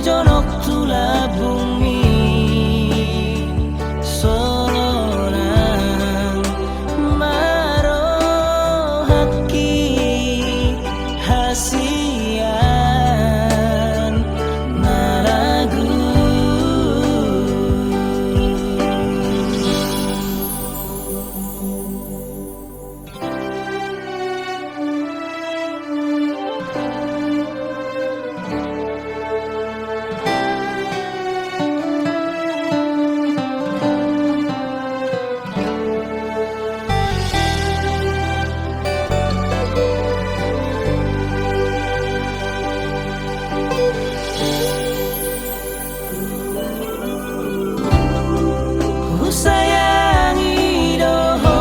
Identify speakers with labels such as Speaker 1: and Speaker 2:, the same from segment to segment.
Speaker 1: jonok tula bumi sorang marohaki hasian naragu sayangi doho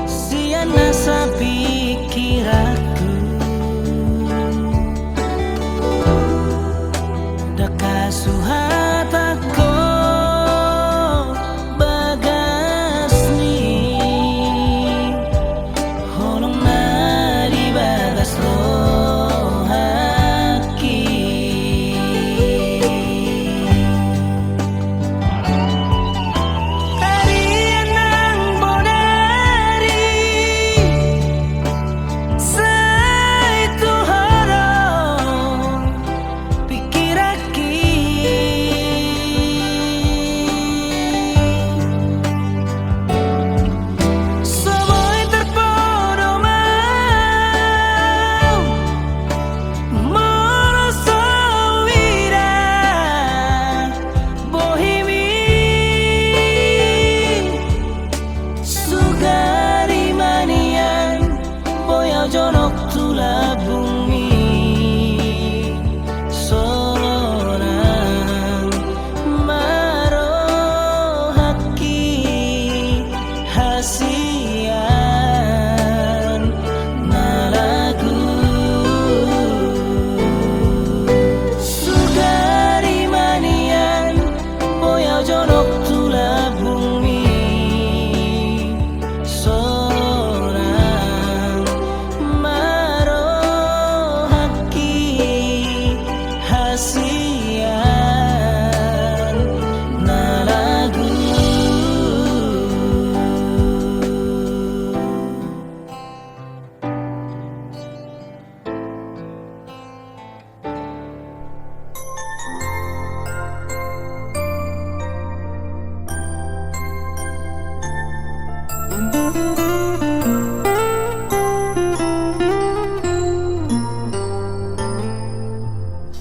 Speaker 1: siana sa pikiraku daka suhat ako bagas ni holong na di bagas lohaki jonok tula bumi sorang marohaki hasian naragu sugari manian boya jonok tula bumi hasian naragu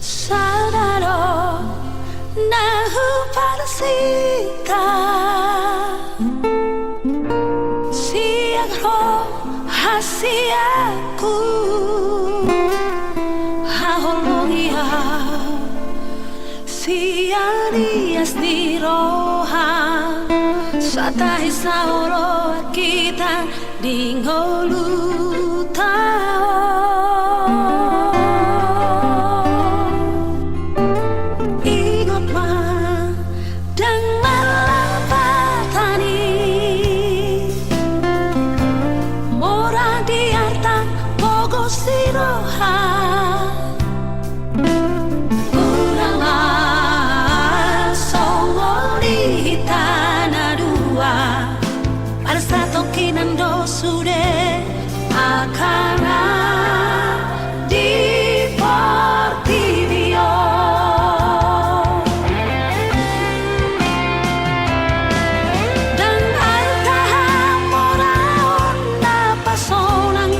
Speaker 2: Saudara nahu parsika siang roh hasiaku hahologia siarias di roha satai sauro kita dingolu tao siroha urangan songoli tanah dua pada satu kinando sude akana di Portivio dan altahan moraon na pasonang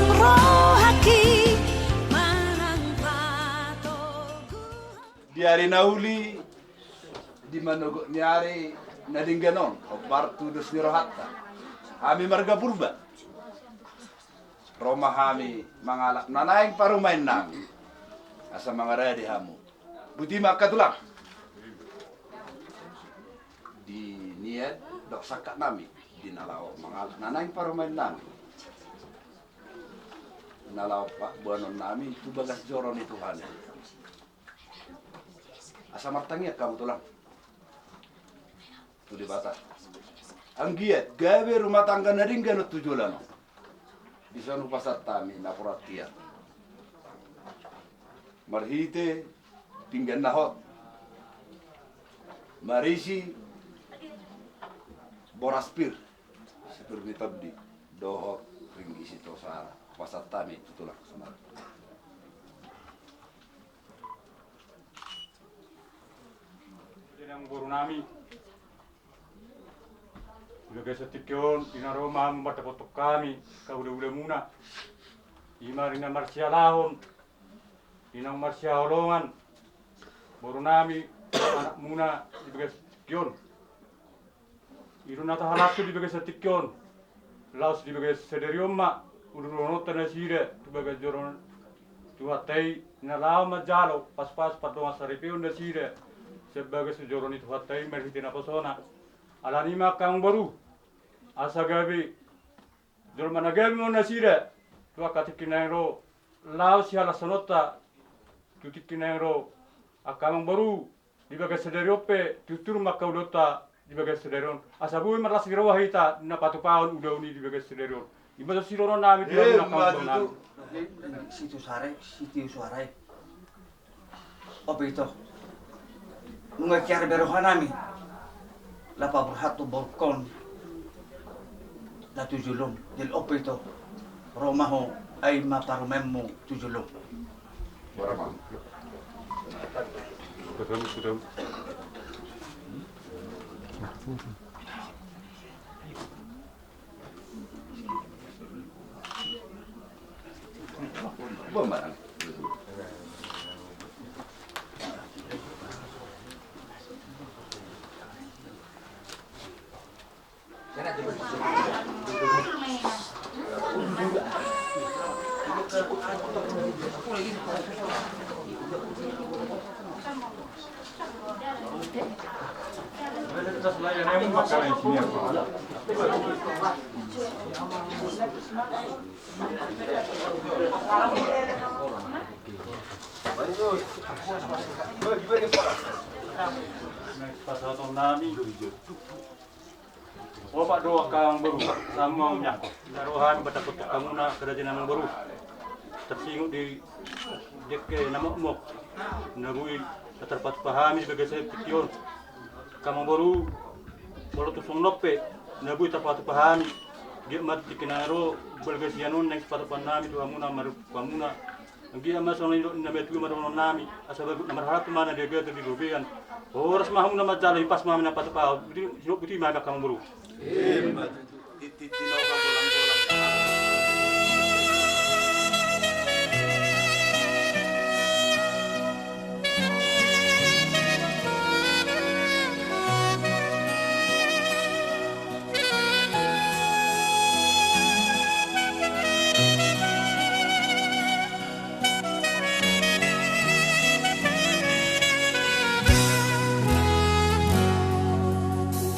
Speaker 3: diari nauli di manogo nyari nadingganon o partu dos nirohatta ami marga purba Roma hami mangalak nanaing parumain nami asa mangaradi hamu buti makatulang di niat dok sakat nami di nalao mangalak nanaing parumain nami nalao pak buanon nami itu bagas joron itu hane asa martangiat kamu tulang tu di batas ang giat gawe rumah tangga naringgan tujulan di sana pasar tami napuratia marhite tinggan nahot marisi boraspir seperti tabdi dohot ringgi situ sara pasatami tutulak semar
Speaker 4: yang guru nami udah setikyon ina Roma mata potok kami kau udah muna imarina marsia lahon inang marsia holongan guru nami anak muna di bagas setikyon iruna tahalasu di bagas setikyon laos di bagas sederioma udah nonton nasire di bagas joron tuatai ina lama jalo pas-pas patungan saripion nasire sebagai sejoron itu hatai merhitina pesona alani makang baru asa gabi jol mana gabi mo nasira tua katikinero lao siala sonota tutikinero akang baru di bagai sederiope tutur makaulota di bagai sederon asa bui maras girawa hita na patupaon udah uni di bagai sederon ibadah sirono nami di nakang nami
Speaker 5: situ suarai apa itu mengajar berohanami lapa berhatu balkon la tujulum del opito romaho ay maparumemmo tujulum
Speaker 3: boramang
Speaker 4: sudah
Speaker 3: bomarang
Speaker 4: pasal nami Bapak doa kang baru sama menyangkut naruhan bertakut kamu nak kerajinan yang baru tersinggung di dek nama umok nabui terpat pahami sebagai saya pikion kamu baru baru tu songnope nabui terpat pahami dia mati kenaro berbagai sianun yang sepatu panami tu kamu nama kamu nak dia masuk ni nama tu nama nami asal nama harap mana dia gaya di lubian horas mahum nama jalan pas mahum nama tu pau hidup putih mana kamu baru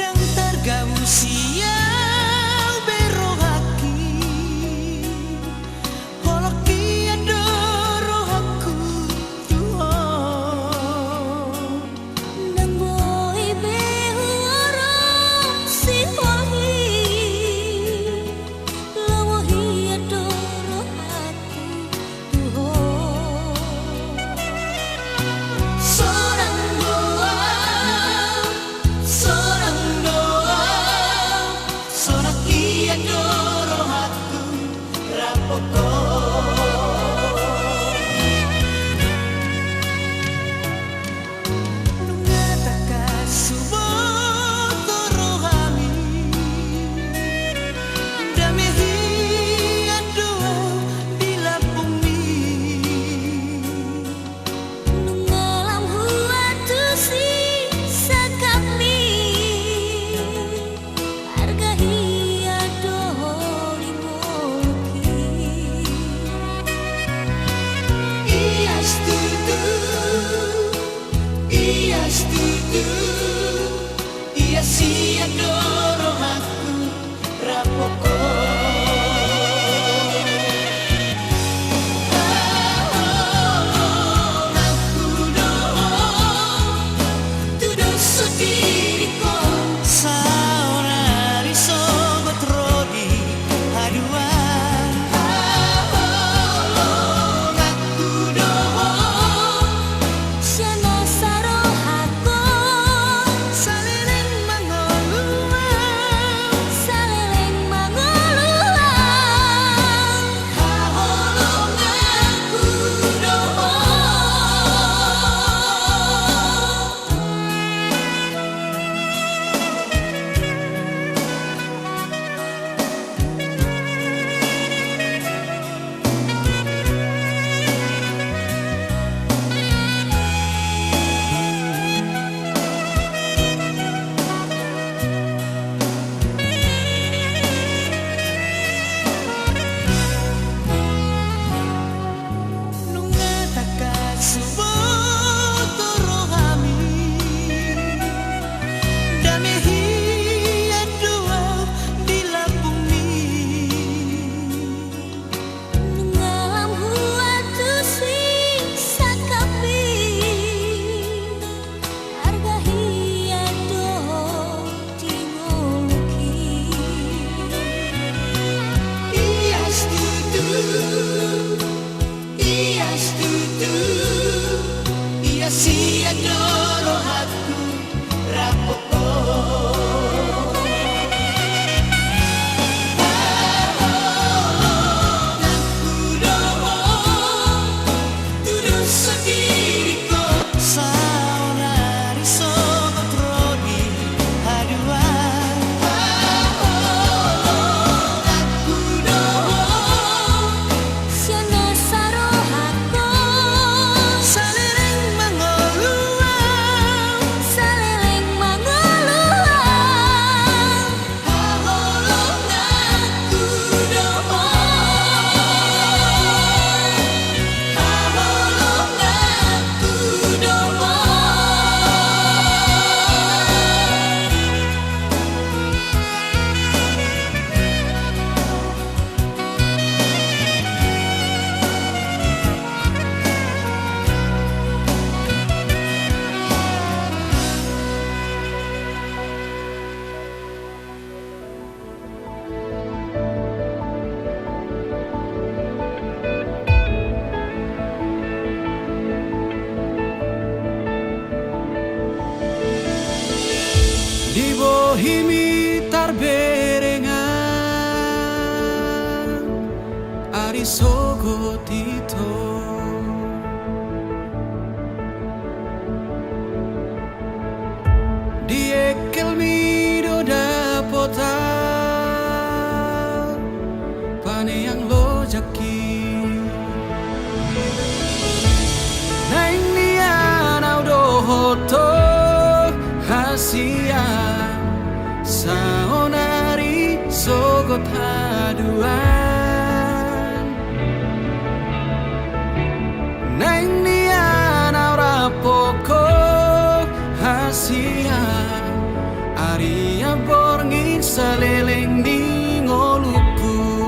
Speaker 1: dan tergabung siang berogaki himi tarberengan ari sogo tito diekel mido dapota pane yang lo jaki naing nian audo hoto hasia saonari sogot haduan naing nian aura poko hasia aria borngin saleleng ni ngolupu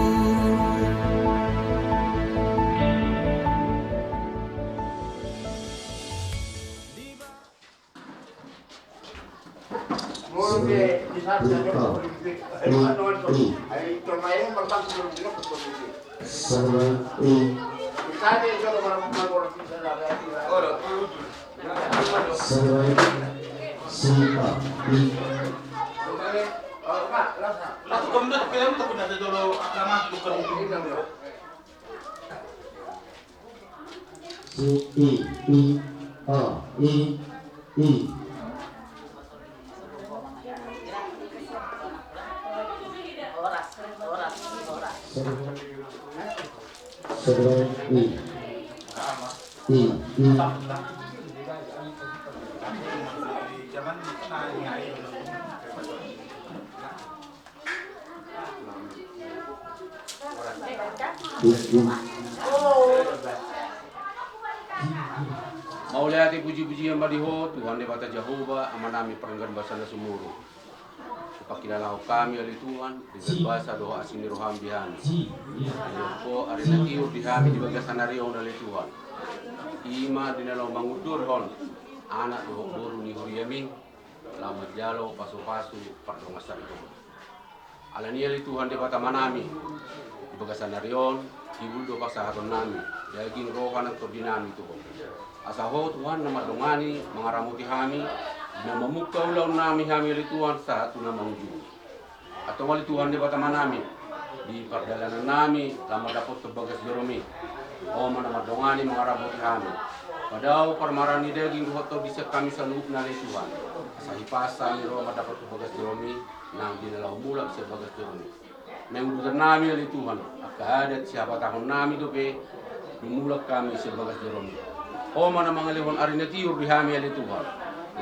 Speaker 6: Maulati puji-pujian badiho Tuhan debata Jehovah amanami perenggan basana sumuru. Pakilalau kami oleh Tuhan dengan bahasa doa asini roham dihami. Ko arena kiur dihami di bagasan ariong oleh Tuhan. Ima dinalau mangudur hon anak doa boru ni huriamin lama jalo pasu-pasu pardongasar itu. Alani oleh Tuhan debata manami di bagasan ariong ibuldo pasahaton nami daging rohan atau dinami itu. Asaho Tuhan nama dongani mengaramuti kami na memukau laun nami kami oleh Tuhan satu nama ujung atau wali Tuhan di bata manami di perjalanan nami lama dapat kebagas Jeromi oma nama dongani mengaramuti kami padahal permarani daging hoto bisa kami sanup nali Tuhan sahi pasang Roma dapat kebagas Jeromi nang dinalau mulak sebagas Jeromi mengurusan nami oleh Tuhan akadat siapa tahun nami dope dimulak kami sebagas Jeromi oma na mga lehon arina tiur di hami ali Tuhan.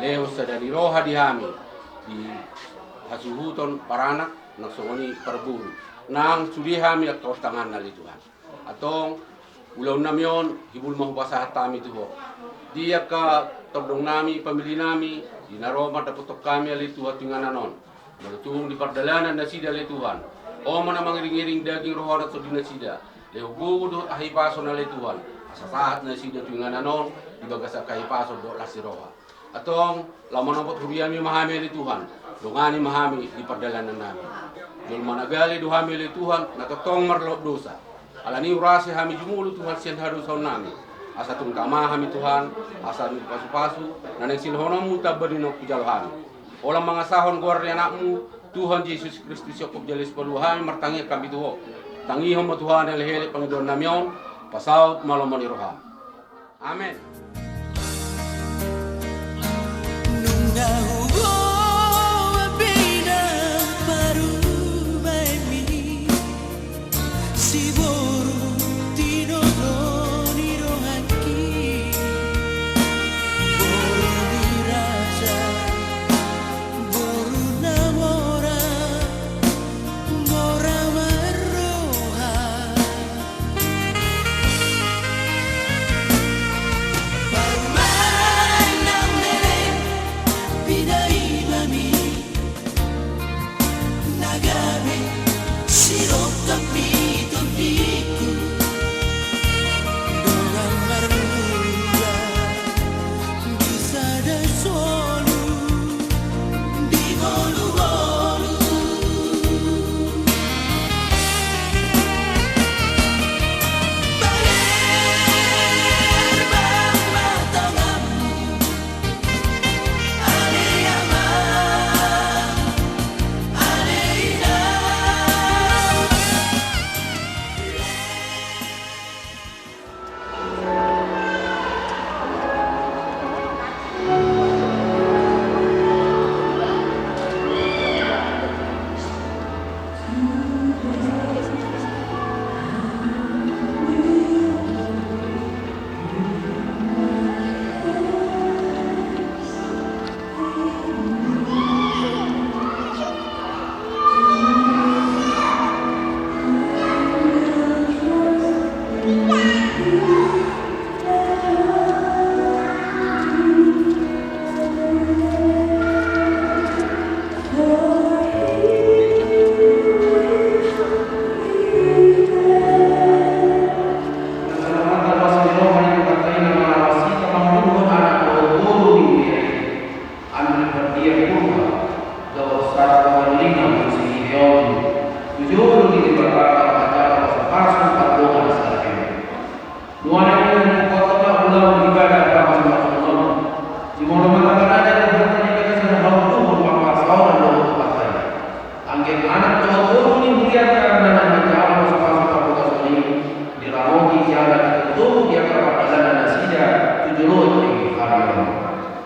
Speaker 6: Lehos sa dari roha di hami di hasuhuton paranak nagsongoni parburu. Nang sudi hami at tangan ali Tuhan. Atong ulaw namyon hibul mahubasa hatami tuho. Dia ka tobdong nami pamili nami di naroma dapotok kami ali Tuhan tingananon. Malutong di pardalanan na sida ali Tuhan. Oma na mga ring-iring daging roha at sudi na sida. Leho gugudot ahipaso na ali Tuhan. Sa saat na sida tuingan anon di bagas kay paso do la siroha atong laman abot huriami mahami li Tuhan dongani mahami di pardalanan namin dol managali do hami li Tuhan natotong marlo dosa alani urasi hami jumulu Tuhan sian hadu saun nami asa tung kama hami Tuhan asa ni pasu-pasu naneng sinhono mu tabadino kujal hami olang mga sahon guardi anakmu Tuhan Yesus Kristus Yakob jalis paluhami martangi kami tuho tangi mo Tuhan elhele pangidon namyon pasaut malam roham. Amin. Tuhan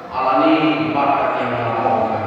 Speaker 6: alani bakat yang melakukan.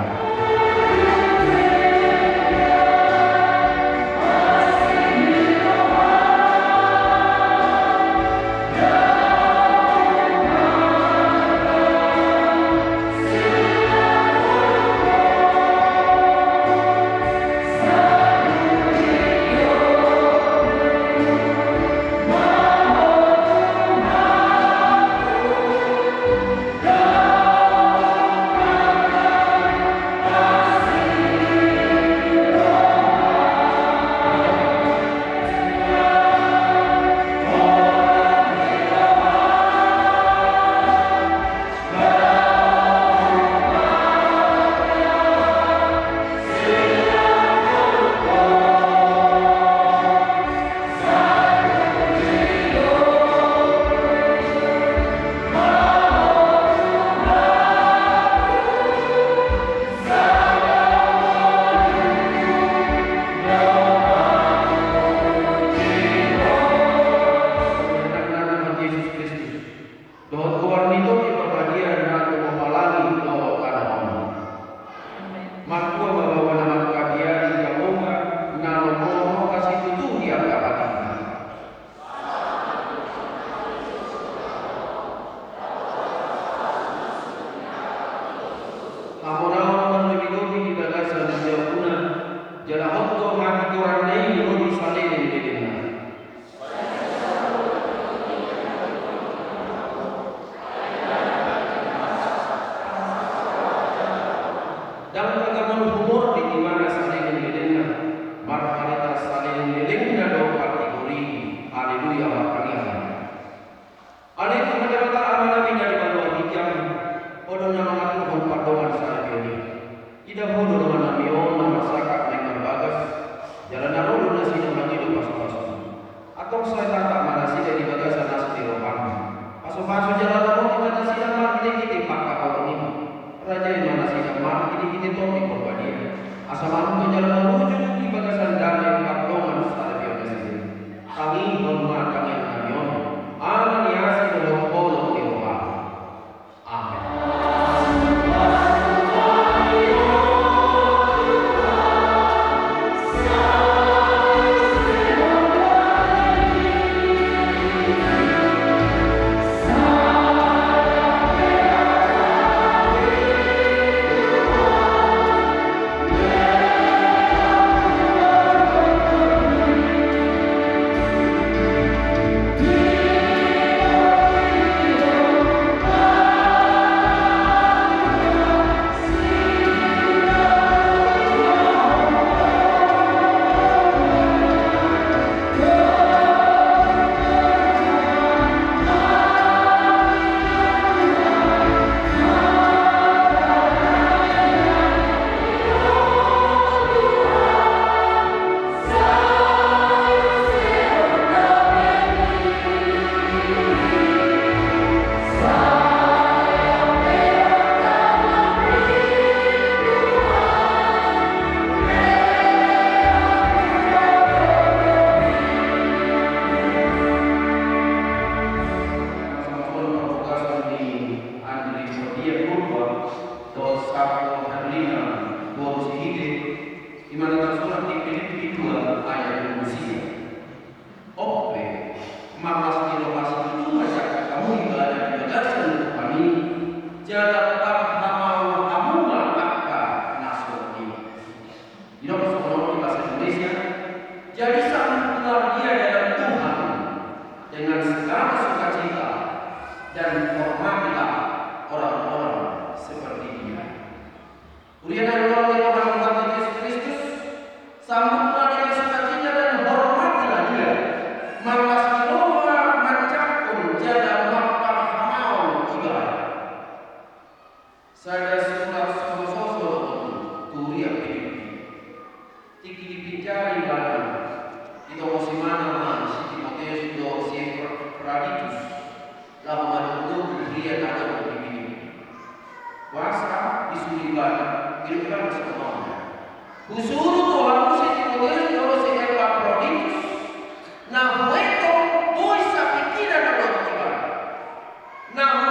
Speaker 6: Na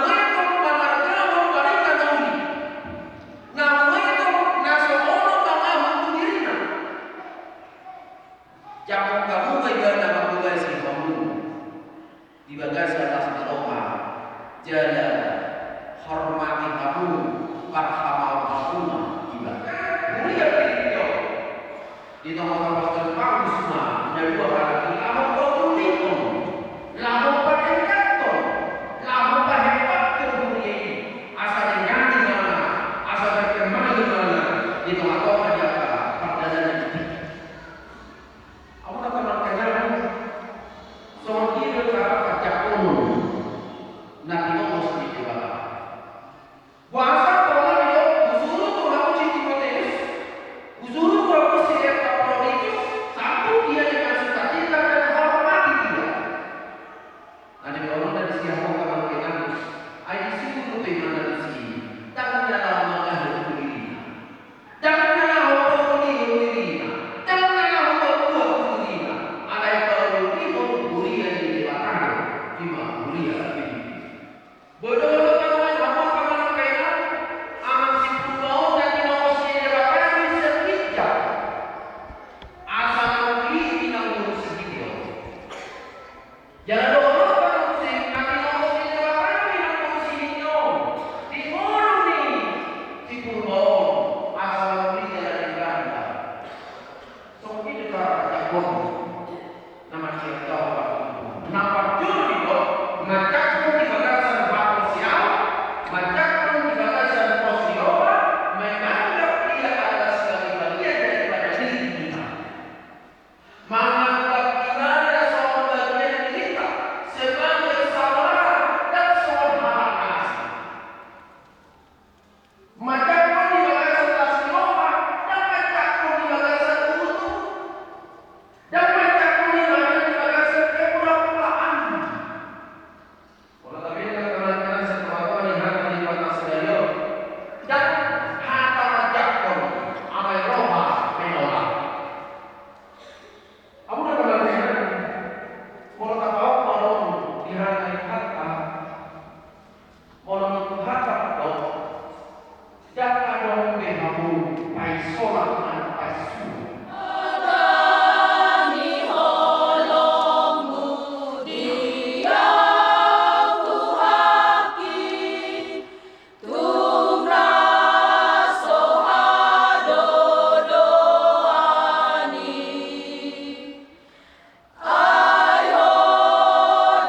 Speaker 2: Ayo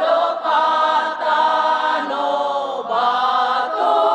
Speaker 2: do kata no bato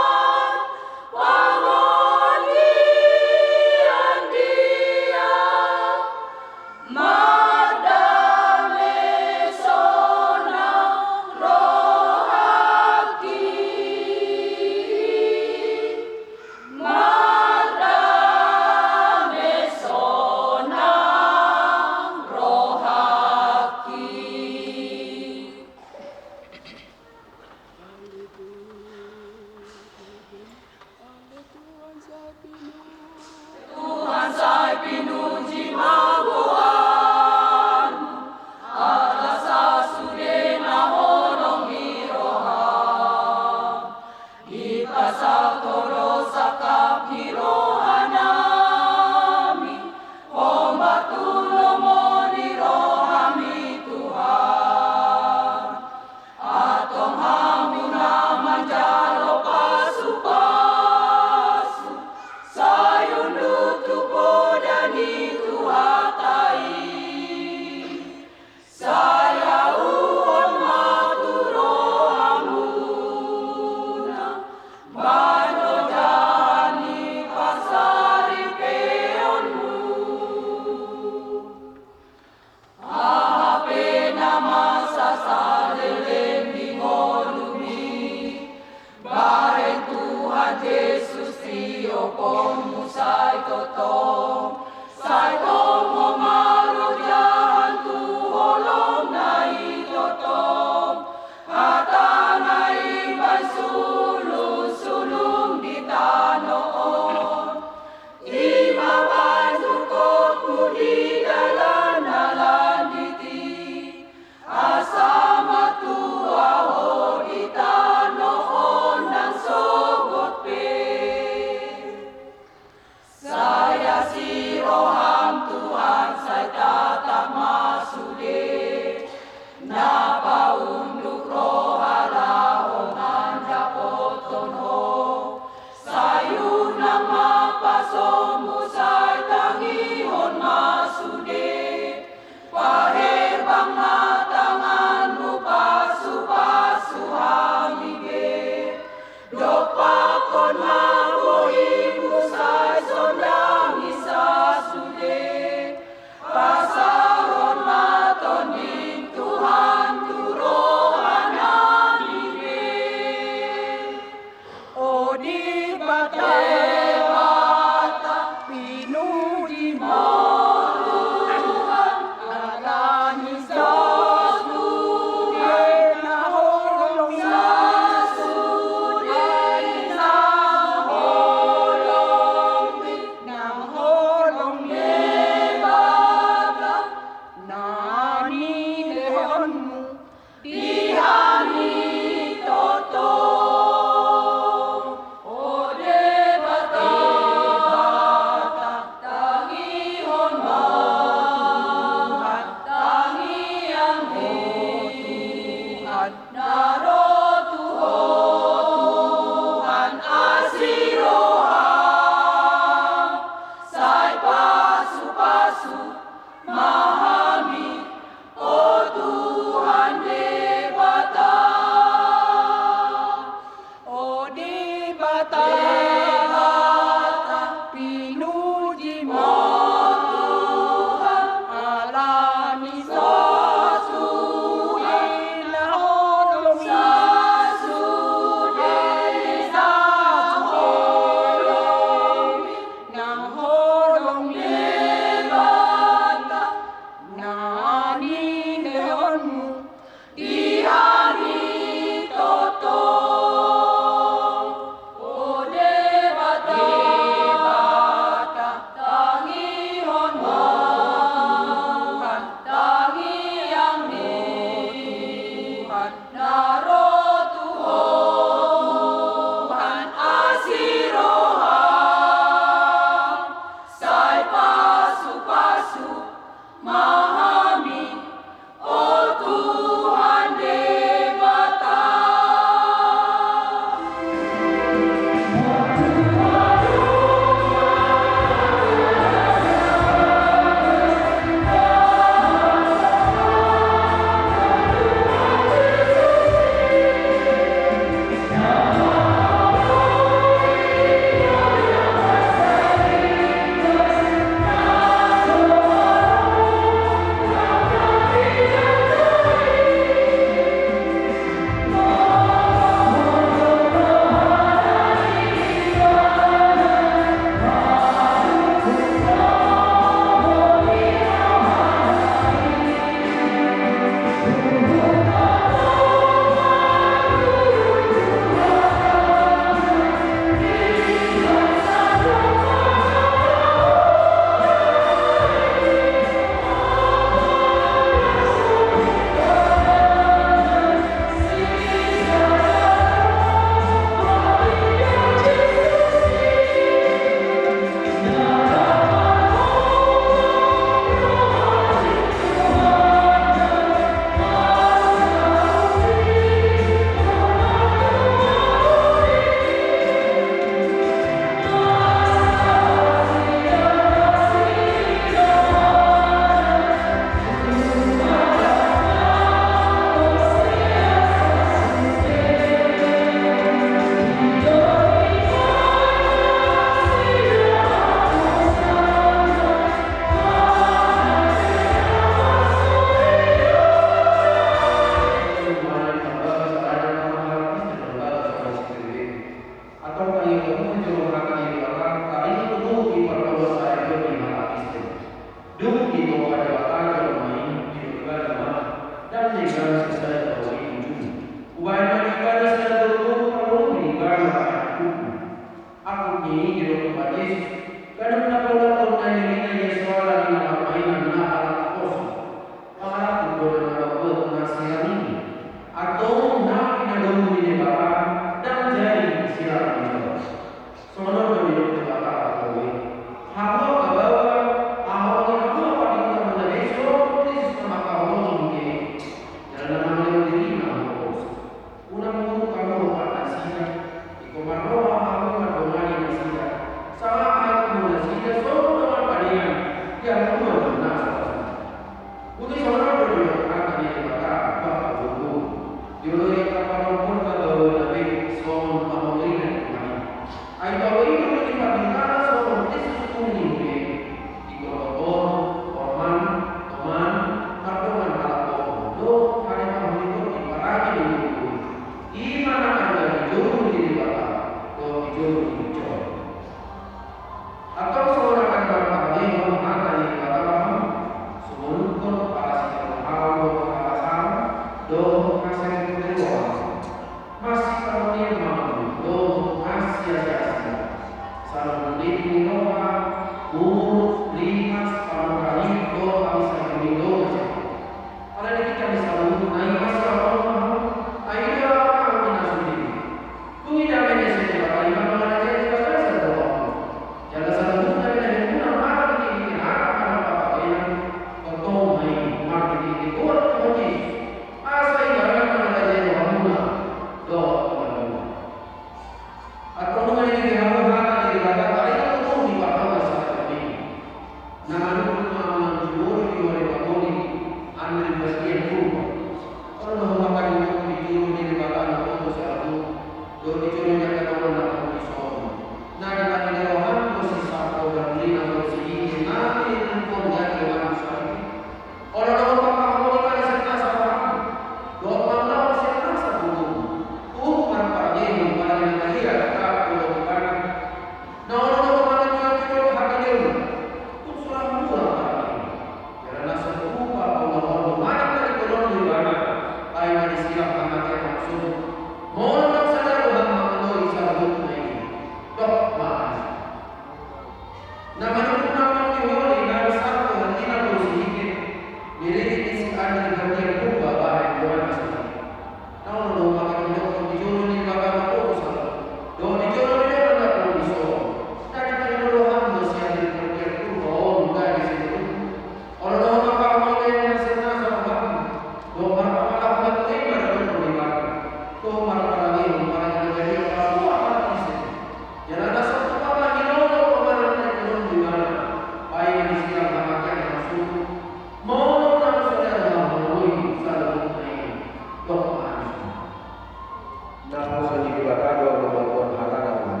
Speaker 6: Namun sendiri bakado membangun harapan.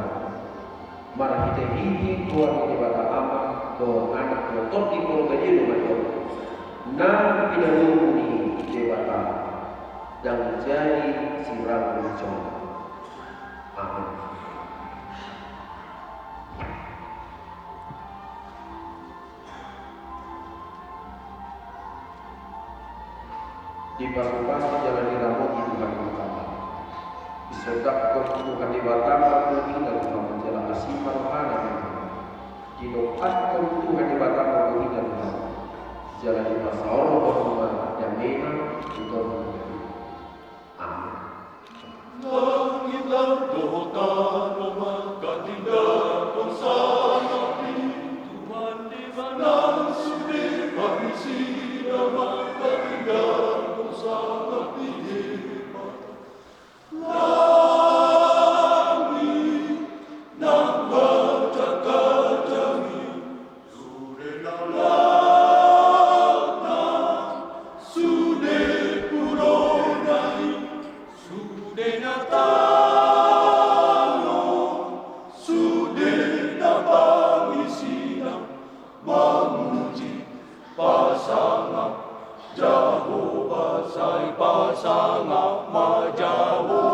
Speaker 6: Mara kita ini tuan kita bata ama do anak do tot di polo gaji do majo. Na pinanu ni dewata dan jadi sirang muncul. Amin. Di bangkuan jalan di rambut di Tuhan Muhammad. Disedakkan Tuhan di Batam menghina Tuhan menjalan asifar rohana. Didoakan Tuhan di Batam menghina Tuhan. Jalan di masa Allah bahwa jaminan itu amin.
Speaker 7: Langitlah doa maka tidak bersama Tuhan di mana sudah mengisi maka tidak bersama langit nak bercakap jami sudah puronai sudah natano sudah napangisinan memuji pasangan jauh pasai pasangan majauh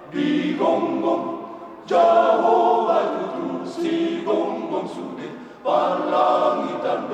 Speaker 7: di gonggong jauh batu si gonggong sudah palangitan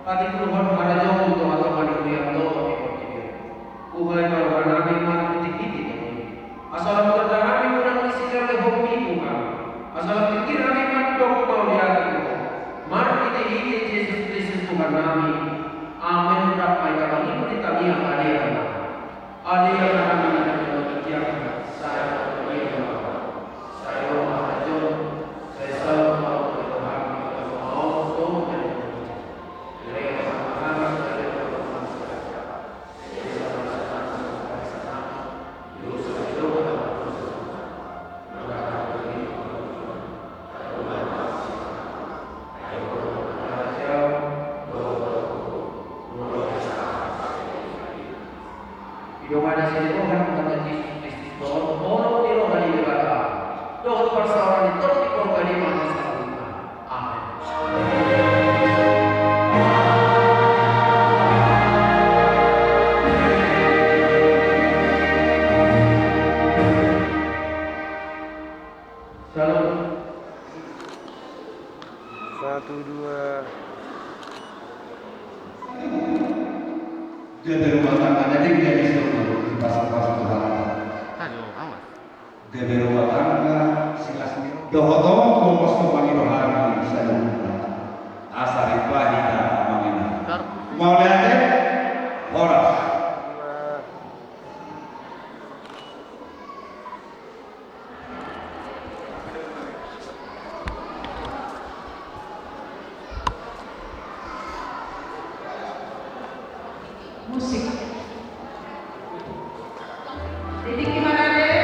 Speaker 6: Pati keluhan pada jauh untuk teman yang tahu Kuhai para nabi man titik-titik asal berdarah kurang isi dari hobi bukan asal pikir kami man dok mau lihat itu mar kita ini Yesus Kristus Tuhan kami amin berapa kali ini kita lihat ada yang kami ada tiap saya selalu mau berdoa mau
Speaker 3: Dia dari rumah tangga, jadi dia bisa di pasar-pasar Tuhan. Dia dari rumah tangga, dohotong kompos tumpang rohani saya asari bahida mangina. Mau lihat deh? Horas.
Speaker 2: Musik. Jadi gimana deh?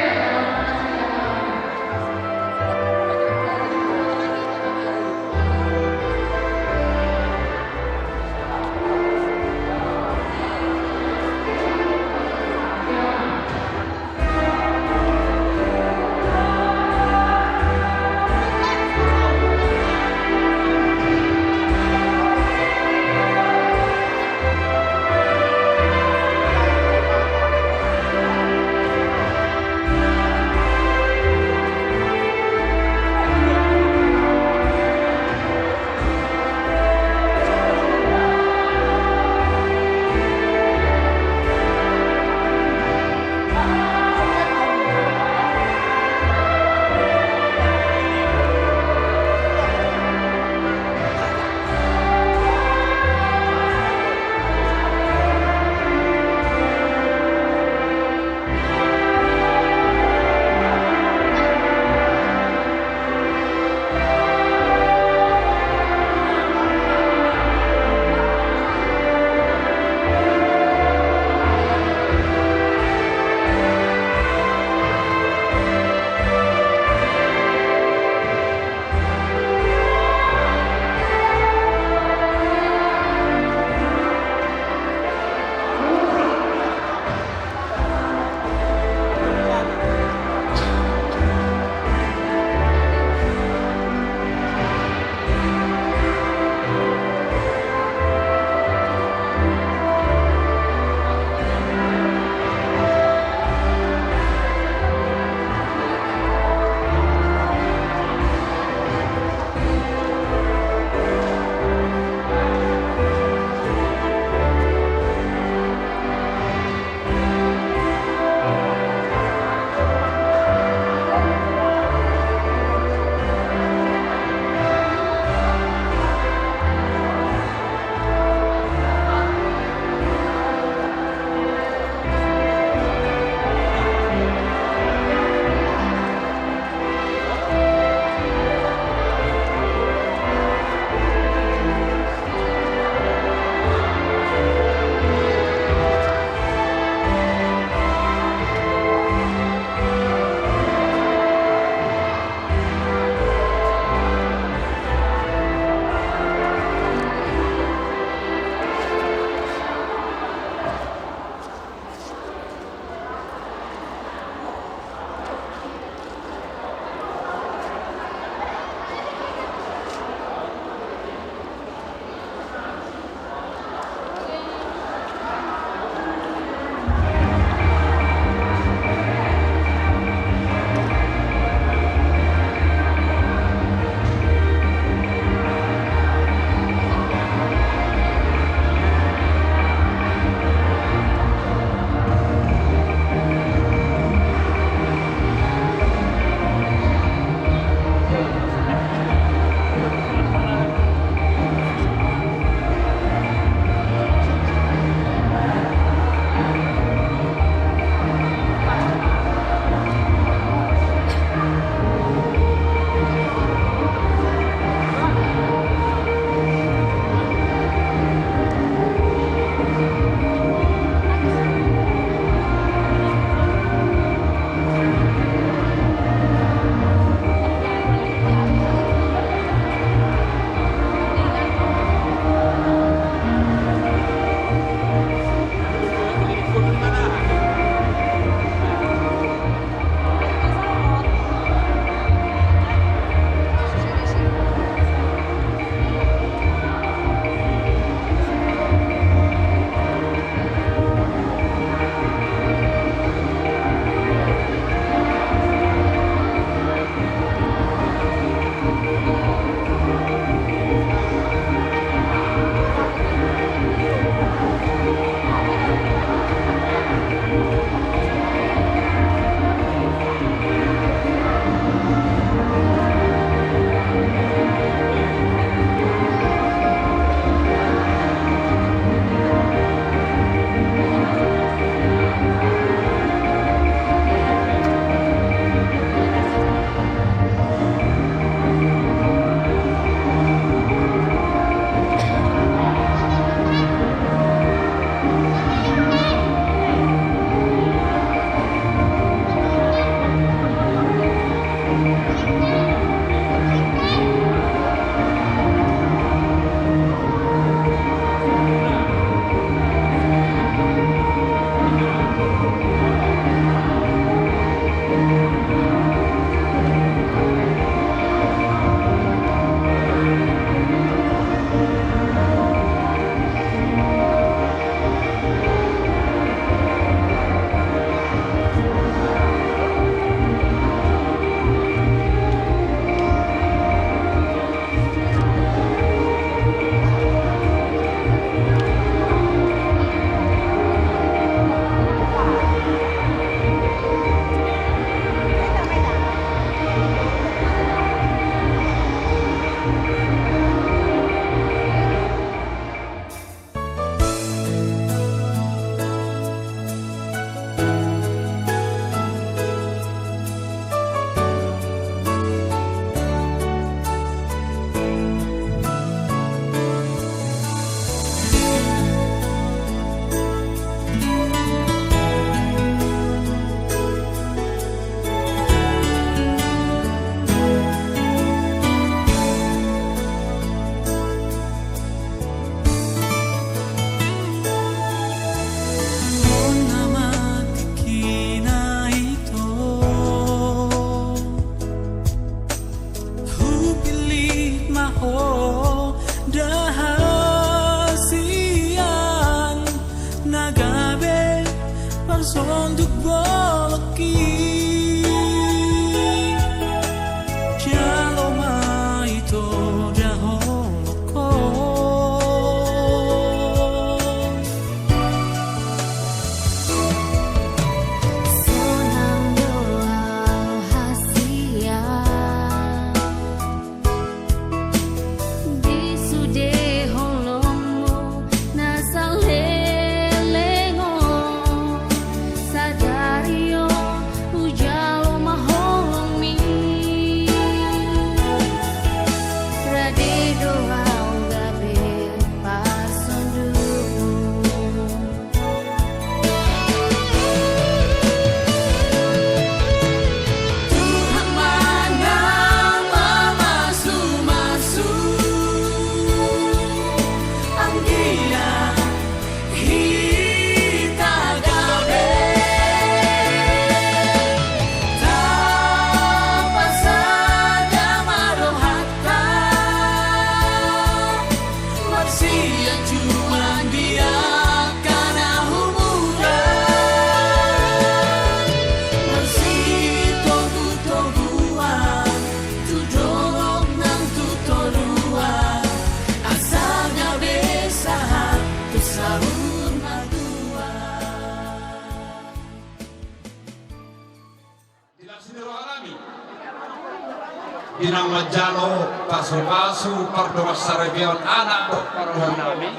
Speaker 3: inang majalo pasu-pasu pardomas sarebion anak paruhan nami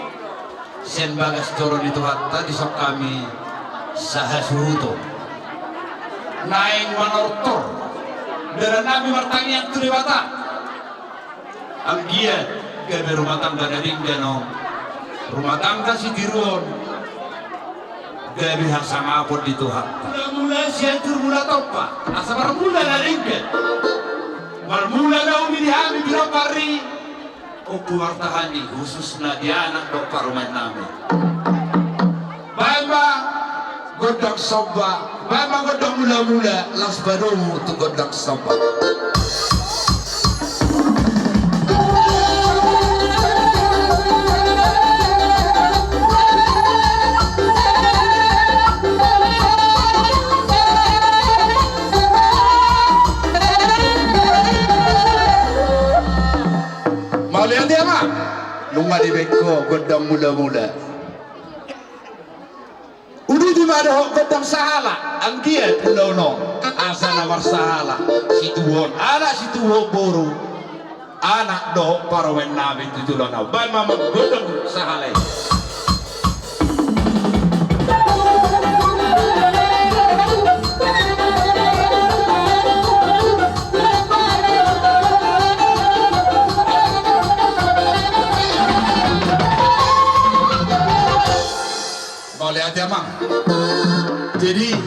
Speaker 3: sen bagas doron itu hatta disok kami sahasuruto naing manortor dan nami martangi yang tulibata ang giat gabe rumah tangga dari dano rumah tangga si tiruon gabe hasang apot dito hatta mula siya mula topa asa mula na ringket mula na umilihami binapari o puwartahani khusus na di anak do paruman namin baba godang soba baba godang mula-mula las badomu tu godang soba lihat dia mah lunga di beko godang mula-mula udah di mana godang sahala ang dia pulau asa namar sahala si tuwon anak si tuwo boru anak do parawen nabi tujulan na bay mama godang sahala lihat ya mang jadi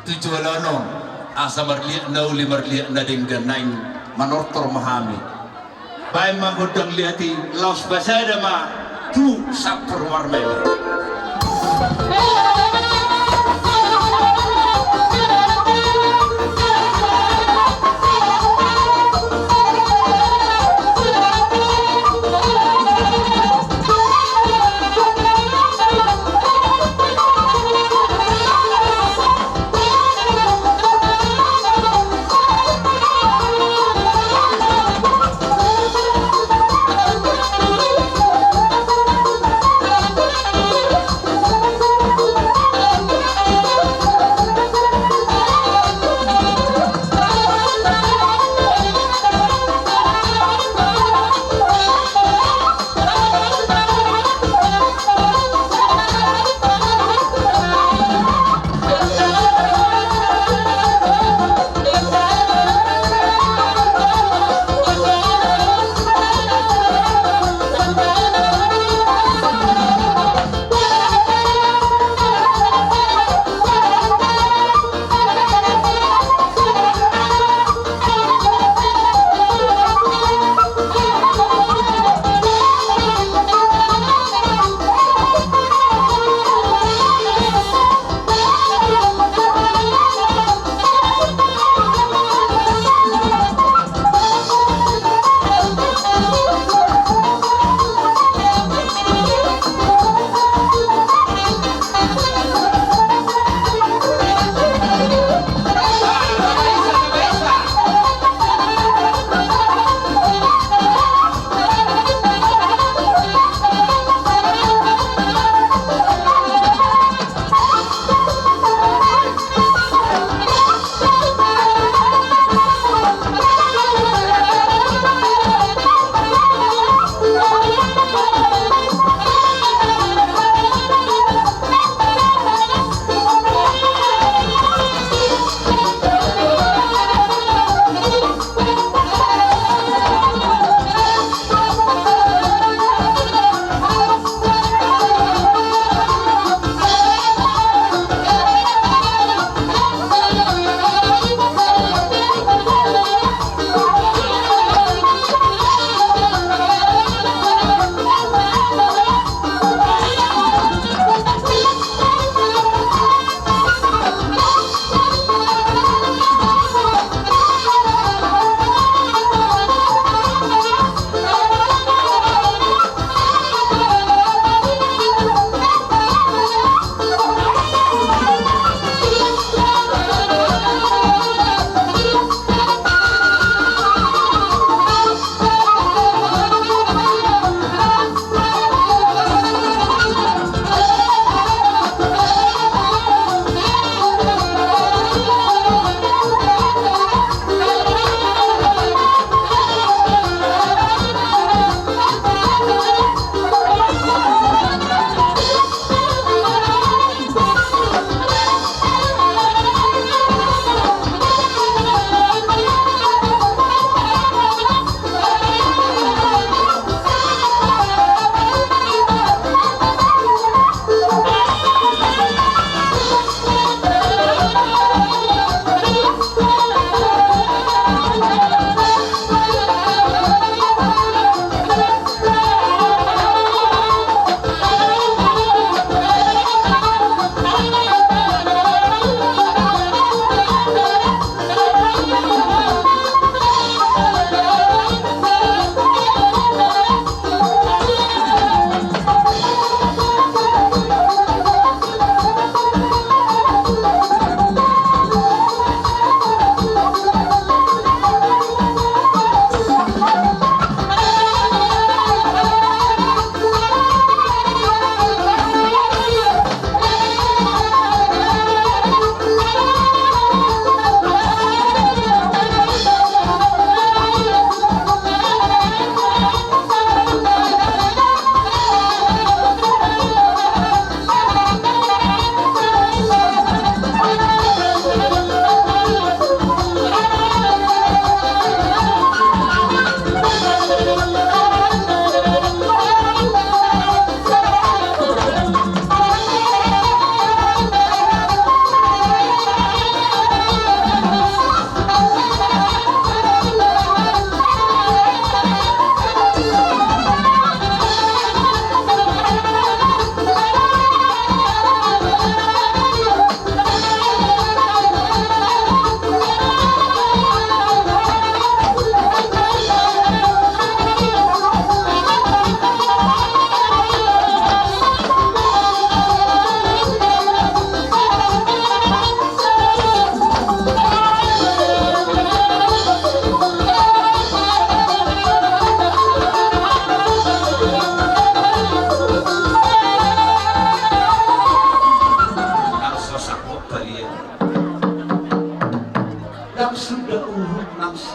Speaker 3: tujuan no asa marliat na uli marliat na dinggan naing manortor mahami bay magodang liati laos basada ma tu sapur warmele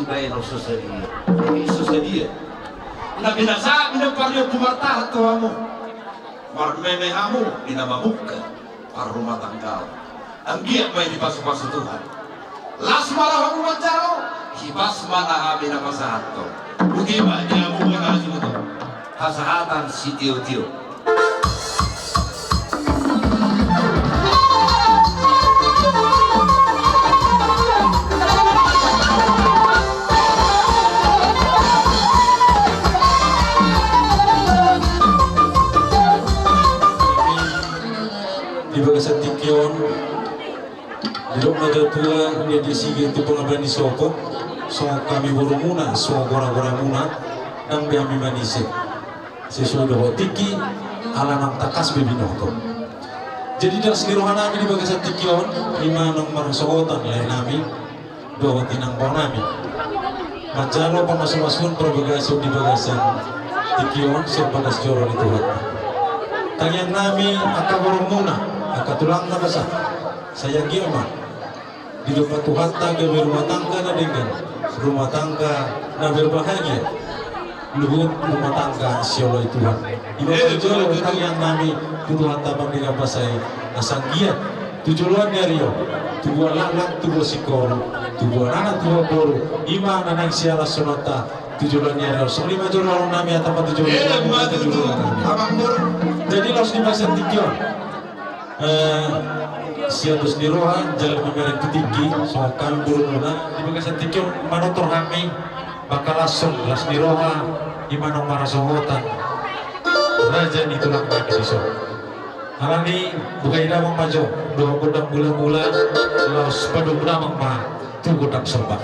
Speaker 3: sudah no susedia. Na binasa binaparyo pumartahan tuamu. Marmemehamu dinamamuka para rumah tangga. Ang giyak may dipasok-pasok Tuhan. Las marah rumah jaro, hibas mana binapasahan to. Budi ba niya mo ngasih to. Hasahatan si Tio-Tio.
Speaker 8: Di bagasan Tikyon, di rumah tua dia disigi itu pengabaran di Soko, so kami baru muna, so gora-gora muna, dan kami manise. Sesuai dengan Tiki, ala nang takas bebinoto. Jadi dari segi rohani di bagasan Tikyon, lima nang marasogotan lain nami, dua tinang bau nami. Macalo pamasuk-masukun perbagasi di bagasan Tikyon, sebagas joro di Tuhan. Tangyang nami akabarong muna. Akatulang na basa saya gilma di depan Tuhan tangga berumah tangga na dengan rumah tangga na berbahagia luhut rumah tangga siolo Tuhan iba tujuan tentang yang nami Tuhan tabang dengan basai nasanggiat tujuan dari yo tubuh lalang tubuh sikor tubuh anak tubuh boru ima nanang siara sonota tujuan dari yo selima jual nami atau tujuan nami jadi harus dibahas Tikyon. Siatus di rohan jalan memerek tinggi soal kami burung-burung di bagasan Tikyon manotor kami bakal langsung las di roha di manong marasohotan raja di tulang kami di so alami bukai damang majo dua godang bulan-bulan laos padung damang ma tu godang sobat.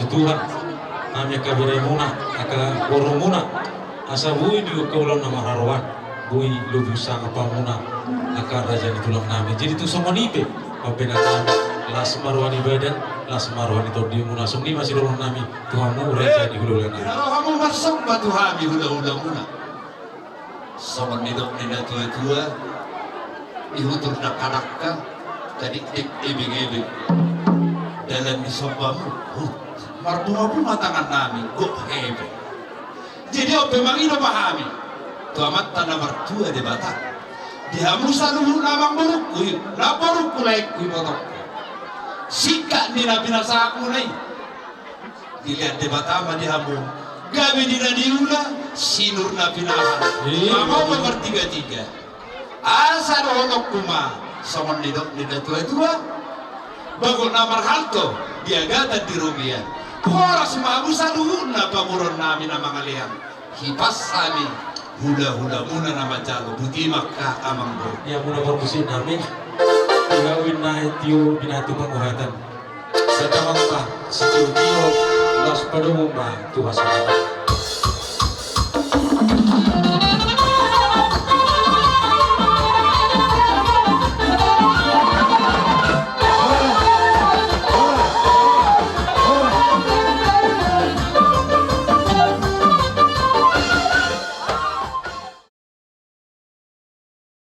Speaker 8: si Tuhan nami kabire muna aka boro muna asa bui di kaulan nama harawan bui lubu sang apa muna aka raja di tulang nami jadi tu semua nipe pabena kami las marwani badan las marwani to di muna sumni masih dorong nami Tuhanmu raja di hululan nami
Speaker 3: kamu masuk batu hami hula-hula muna sama nidok nina tua-tua ihutur nak-nakka tadi ibing-ibing dalam disobamu martua pun matangan nami kok hebe jadi apa memang ino pahami tu amat tanah martua di batak dihamu saluhu namang borukku laporukku laikku botok sikak nina binasa aku nai dilihat di batama dihamu gabi dina diula sinur na pinahan mamau bertiga-tiga asa rohonok kuma sama nidok nida tua-tua bago namar halto diagatan di rubian horas mabu saluhu na pamuron namin na mga liang hipas sami hula-hula muna na majalo buti makka amang bro
Speaker 8: yang muna permusin namin igawin na itiyo binatu panguhatan sa tamang pa si Tiyo las padumong ba tuhas